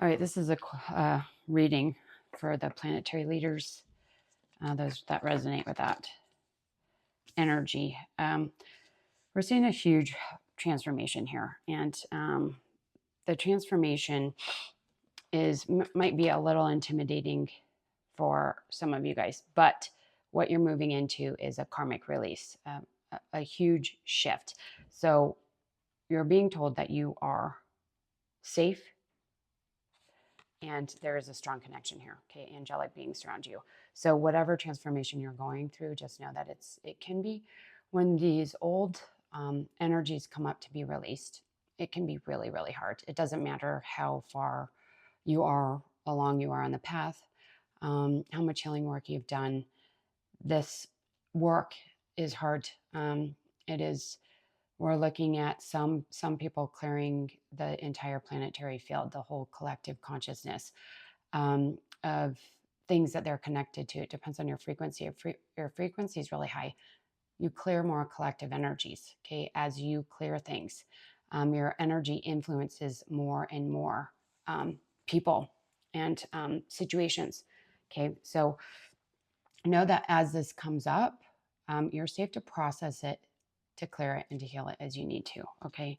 All right, this is a reading for the planetary leaders, those that resonate with that energy. We're seeing a huge transformation here, and the transformation might be a little intimidating for some of you guys, but what you're moving into is a karmic release, a huge shift. So you're being told that you are safe, and there is a strong connection here. Okay, angelic beings surround you. So whatever transformation you're going through, just know that it can be, when these old energies come up to be released, it can be really, really hard. It doesn't matter how far you are along you are on the path, how much healing work you've done. This work is hard. It is. We're looking at some people clearing the entire planetary field, the whole collective consciousness of things that they're connected to. It depends on your frequency. If your frequency is really high, you clear more collective energies. Okay, as you clear things, your energy influences more and more people and situations. Okay, so know that as this comes up, you're safe to process it, to clear it, and to heal it as you need to. Okay.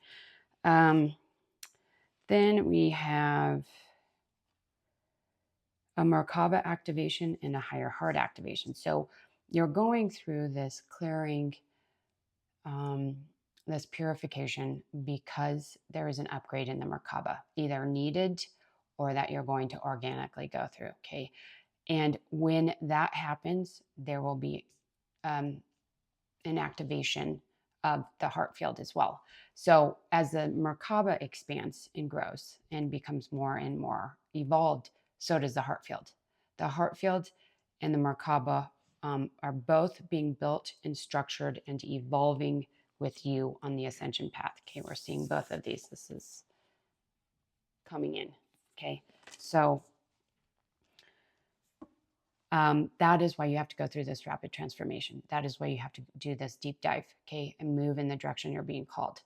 Then we have a Merkaba activation and a higher heart activation. So you're going through this clearing, this purification, because there is an upgrade in the Merkaba, either needed or that you're going to organically go through. Okay. And when that happens, there will be an activation of the heart field as well. So as the Merkaba expands and grows and becomes more and more evolved, so does the heart field. The heart field and the Merkaba are both being built and structured and evolving with you on the ascension path. Okay, we're seeing both of these. This is coming in. Okay, so that is why you have to go through this rapid transformation. That is why you have to do this deep dive, okay, and move in the direction you're being called.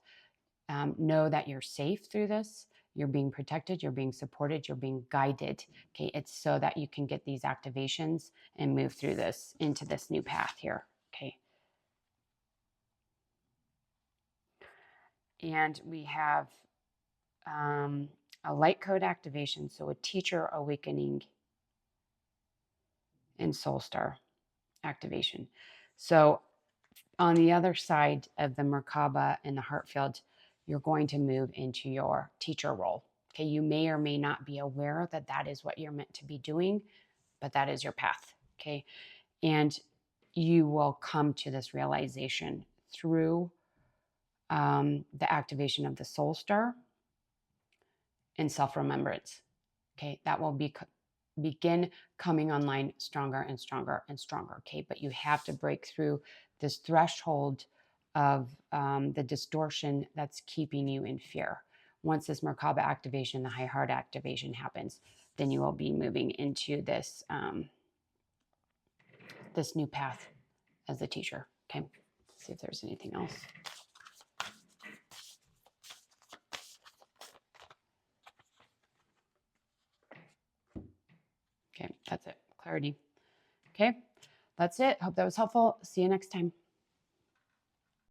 Know that you're safe through this. You're being protected. You're being supported. You're being guided. Okay, it's so that you can get these activations and move through this into this new path here. Okay. And we have a light code activation, so a teacher awakening and soul star activation. So on the other side of the Merkaba and the heart field, you're going to move into your teacher role. Okay, you may or may not be aware that that is what you're meant to be doing, but that is your path. Okay, and you will come to this realization through the activation of the soul star and self-remembrance. Okay, that will begin coming online stronger and stronger and stronger. Okay, but you have to break through this threshold of the distortion that's keeping you in fear. Once this Merkaba activation, the high heart activation happens, then you will be moving into this this new path as a teacher. Okay, let's see if there's anything else. Okay, that's it. Clarity. Okay, that's it. Hope that was helpful. See you next time.